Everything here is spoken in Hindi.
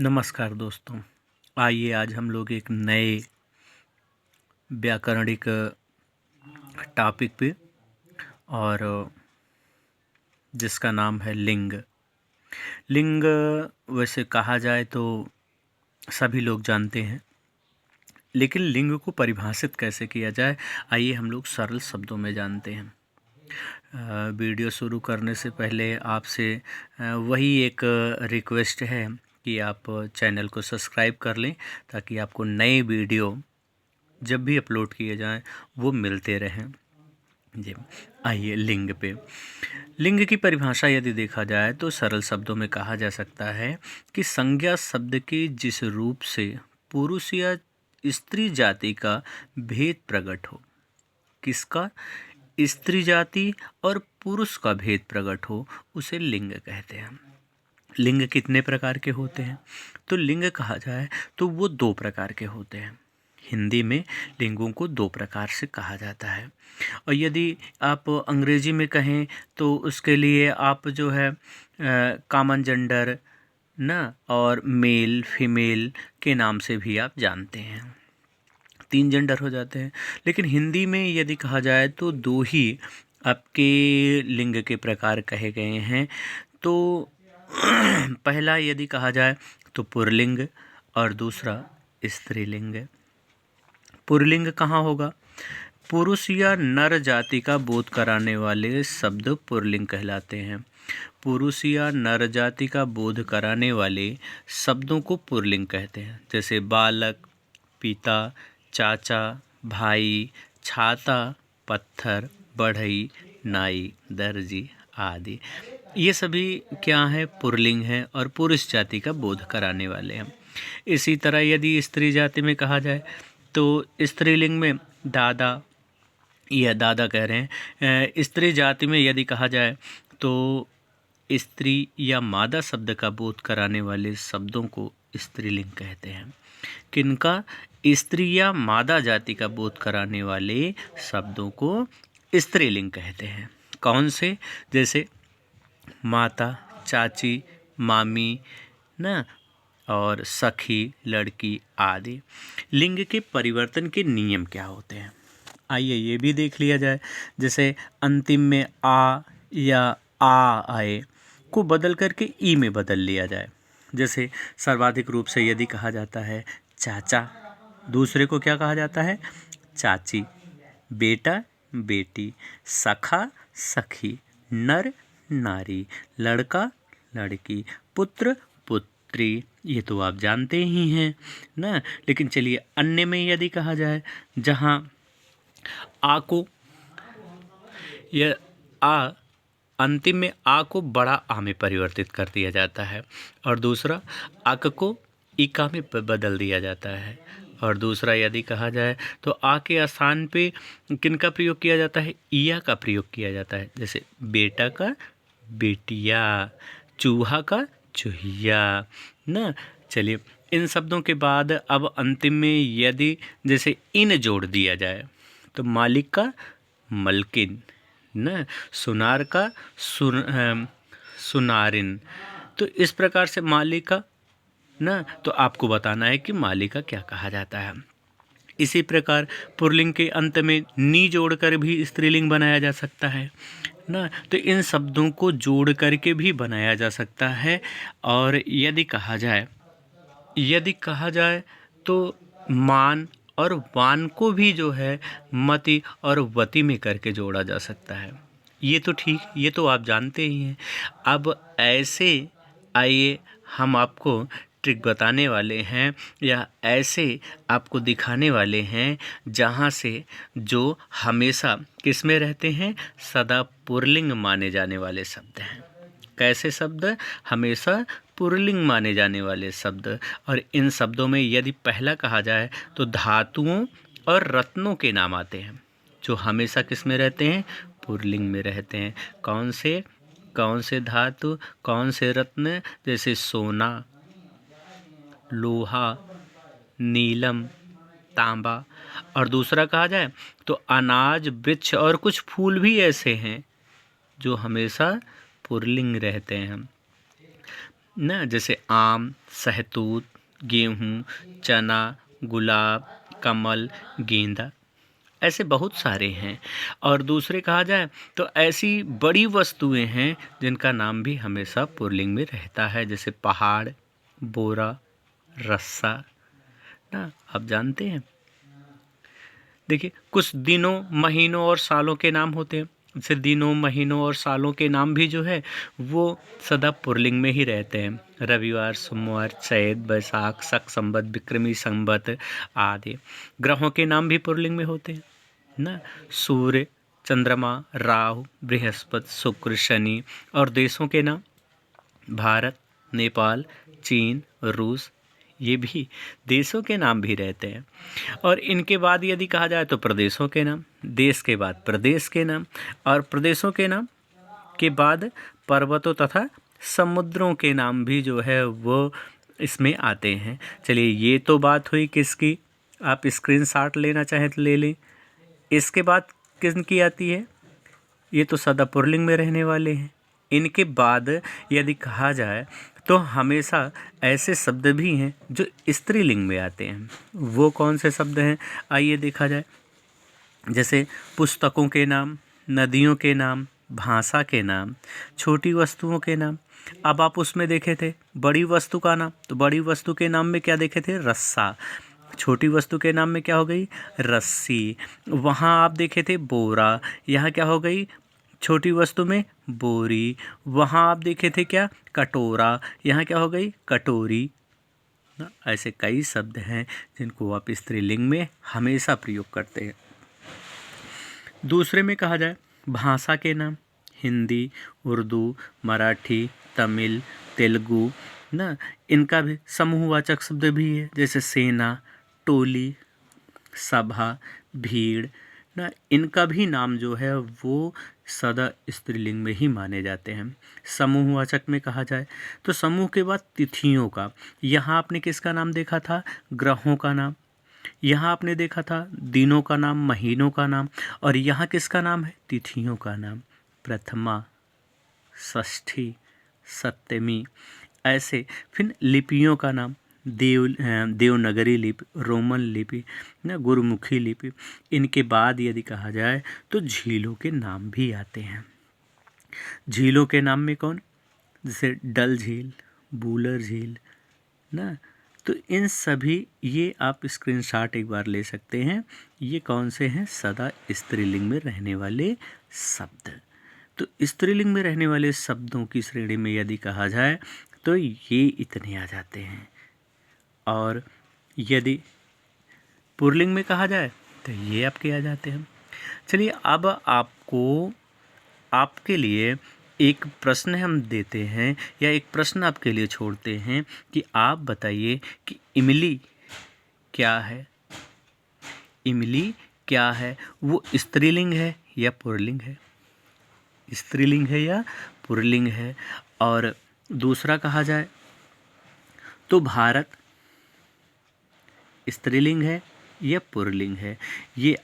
नमस्कार दोस्तों। आइए आज हम लोग एक नए व्याकरणिक टॉपिक पे और जिसका नाम है लिंग। लिंग वैसे कहा जाए तो सभी लोग जानते हैं, लेकिन लिंग को परिभाषित कैसे किया जाए आइए हम लोग सरल शब्दों में जानते हैं। वीडियो शुरू करने से पहले आपसे वही एक रिक्वेस्ट है कि आप चैनल को सब्सक्राइब कर लें ताकि आपको नए वीडियो जब भी अपलोड किए जाएं वो मिलते रहें। जी, आइए लिंग पे। लिंग की परिभाषा यदि देखा जाए तो सरल शब्दों में कहा जा सकता है कि संज्ञा शब्द के जिस रूप से पुरुष या स्त्री जाति का भेद प्रकट हो। किसका? स्त्री जाति और पुरुष का भेद प्रकट हो, उसे लिंग कहते हैं। लिंग कितने प्रकार के होते हैं? तो लिंग कहा जाए तो वो 2 प्रकार के होते हैं। हिंदी में लिंगों को 2 प्रकार से कहा जाता है, और यदि आप अंग्रेजी में कहें तो उसके लिए आप जो है कॉमन जेंडर ना और मेल फीमेल के नाम से भी आप जानते हैं। 3 जेंडर हो जाते हैं। लेकिन हिंदी में यदि कहा जाए तो 2 ही आपके लिंग के प्रकार कहे गए हैं। तो पहला यदि कहा जाए तो पुल्लिंग और दूसरा स्त्रीलिंग। पुल्लिंग कहाँ होगा? पुरुष या नर जाति का बोध कराने वाले शब्द पुल्लिंग कहलाते हैं। पुरुष या नर जाति का बोध कराने वाले शब्दों को पुल्लिंग कहते हैं, जैसे बालक, पिता, चाचा, भाई, छाता, पत्थर, बढ़ई, नाई, दर्जी आदि। ये सभी क्या है? पुल्लिंग हैं और पुरुष जाति का बोध कराने वाले हैं। इसी तरह यदि स्त्री जाति में कहा जाए तो स्त्रीलिंग में दादा या दादा कह रहे हैं। स्त्री जाति में यदि कहा जाए तो स्त्री या मादा शब्द का बोध कराने वाले शब्दों को स्त्रीलिंग कहते हैं। किनका? स्त्री या मादा जाति का बोध कराने वाले शब्दों को स्त्रीलिंग कहते हैं। कौन से? जैसे माता, चाची, मामी ना और सखी, लड़की आदि। लिंग के परिवर्तन के नियम क्या होते हैं आइए ये भी देख लिया जाए। जैसे अंतिम में आ या आ आए को बदल करके ई में बदल लिया जाए। जैसे सर्वाधिक रूप से यदि कहा जाता है चाचा, दूसरे को क्या कहा जाता है? चाची। बेटा, बेटी, सखा, सखी, नर, नारी, लड़का, लड़की, पुत्र, पुत्री। ये तो आप जानते ही हैं ना। लेकिन चलिए अन्य में यदि कहा जाए, जहाँ आ को या आ अंतिम में आ को बड़ा आ में परिवर्तित कर दिया जाता है, और दूसरा अक को इका में बदल दिया जाता है। और दूसरा यदि कहा जाए तो आ के स्थान पे किनका प्रयोग किया जाता है? इया का प्रयोग किया जाता है। जैसे बेटा का बेटिया, चूहा का चूहिया ना। चलिए इन शब्दों के बाद अब अंतिम में यदि जैसे इन जोड़ दिया जाए तो मालिक का मलकिन न, सुनार का सुनारिन। तो इस प्रकार से मालिका न, तो आपको बताना है कि मालिका क्या कहा जाता है। इसी प्रकार पुल्लिंग के अंत में नी जोड़कर भी स्त्रीलिंग बनाया जा सकता है ना। तो इन शब्दों को जोड़ करके भी बनाया जा सकता है। और यदि कहा जाए तो मान और वान को भी जो है मति और वति में करके जोड़ा जा सकता है। ये तो ठीक, ये तो आप जानते ही हैं। अब ऐसे आइए हम आपको ट्रिक बताने वाले हैं या ऐसे आपको दिखाने वाले हैं जहाँ से जो हमेशा किस में रहते हैं? सदा पुल्लिंग माने जाने वाले शब्द हैं। कैसे शब्द? हमेशा पुल्लिंग माने जाने वाले शब्द। और इन शब्दों में यदि पहला कहा जाए तो धातुओं और रत्नों के नाम आते हैं जो हमेशा किस में रहते हैं? पुल्लिंग में रहते हैं। कौन से धातु, कौन से रत्न? जैसे सोना, लोहा, नीलम, तांबा। और दूसरा कहा जाए तो अनाज, वृक्ष और कुछ फूल भी ऐसे हैं जो हमेशा पुल्लिंग रहते हैं। ना, जैसे आम, सहतूत, गेहूँ, चना, गुलाब, कमल, गेंदा, ऐसे बहुत सारे हैं। और दूसरे कहा जाए तो ऐसी बड़ी वस्तुएं हैं जिनका नाम भी हमेशा पुल्लिंग में रहता है, जैसे पहाड़, बोरा, रस्सा, ना, आप जानते हैं। देखिए, कुछ दिनों, महीनों और सालों के नाम होते हैं। जैसे दिनों, महीनों और सालों के नाम भी जो है वो सदा पुल्लिंग में ही रहते हैं। रविवार, सोमवार, चैत, बैसाख, शक, संवत, विक्रमी संवत आदि। ग्रहों के नाम भी पुल्लिंग में होते हैं ना, सूर्य, चंद्रमा, राहु, बृहस्पति, शुक्र, शनि। और देशों के नाम भारत, नेपाल, चीन, रूस, ये भी देशों के नाम भी रहते हैं। और इनके बाद यदि कहा जाए तो प्रदेशों के नाम, देश के बाद प्रदेश के नाम, और प्रदेशों के नाम के बाद पर्वतों तथा समुद्रों के नाम भी जो है वो इसमें आते हैं। चलिए, ये तो बात हुई किसकी, आप स्क्रीनशॉट लेना चाहें तो ले लें। इसके बाद किसकी आती है, ये तो सदा पुल्लिंग में रहने वाले हैं। इनके बाद यदि कहा जाए तो हमेशा ऐसे शब्द भी हैं जो स्त्रीलिंग में आते हैं। वो कौन से शब्द हैं, आइए देखा जाए। जैसे पुस्तकों के नाम, नदियों के नाम, भाषा के नाम, छोटी वस्तुओं के नाम। अब आप उसमें देखे थे बड़ी वस्तु का नाम, तो बड़ी वस्तु के नाम में क्या देखे थे, रस्सा। छोटी वस्तु के नाम में क्या हो गई, रस्सी। वहाँ आप देखे थे बोरा, यहाँ क्या हो गई, छोटी वस्तु में बोरी। वहाँ आप देखे थे क्या, कटोरा, यहाँ क्या हो गई, कटोरी ना। ऐसे कई शब्द हैं जिनको आप स्त्रीलिंग में हमेशा प्रयोग करते हैं। दूसरे में कहा जाए भाषा के नाम, हिंदी, उर्दू, मराठी, तमिल, तेलुगु ना, इनका भी समूहवाचक शब्द भी है, जैसे सेना, टोली, सभा, भीड़ ना। इनका भी नाम जो है वो सदा स्त्रीलिंग में ही माने जाते हैं। समूहवाचक में कहा जाए तो समूह के बाद तिथियों का, यहाँ आपने किसका नाम देखा था, ग्रहों का नाम। यहाँ आपने देखा था दिनों का नाम, महीनों का नाम। और यहाँ किसका नाम है, तिथियों का नाम, प्रथमा, षष्ठी, सप्तमी। ऐसे फिर लिपियों का नाम, देवनागरी लिपि, रोमन लिपि ना, गुरुमुखी लिपि। इनके बाद यदि कहा जाए तो झीलों के नाम भी आते हैं। झीलों के नाम में कौन, जैसे डल झील, बूलर झील ना। तो इन सभी, ये आप स्क्रीनशॉट एक बार ले सकते हैं। ये कौन से हैं, सदा स्त्रीलिंग में रहने वाले शब्द। तो स्त्रीलिंग में रहने वाले शब्दों की श्रेणी में यदि कहा जाए तो ये इतने आ जाते हैं। और यदि पुल्लिंग में कहा जाए तो ये आपके आ जाते हैं। चलिए, अब आपको, आपके लिए एक प्रश्न हम देते हैं, या एक प्रश्न आपके लिए छोड़ते हैं कि आप बताइए कि इमली क्या है। इमली क्या है, वो स्त्रीलिंग है या पुल्लिंग है, स्त्रीलिंग है या पुल्लिंग है। और दूसरा कहा जाए तो भारत स्त्रीलिंग है या पुल्लिंग है। ये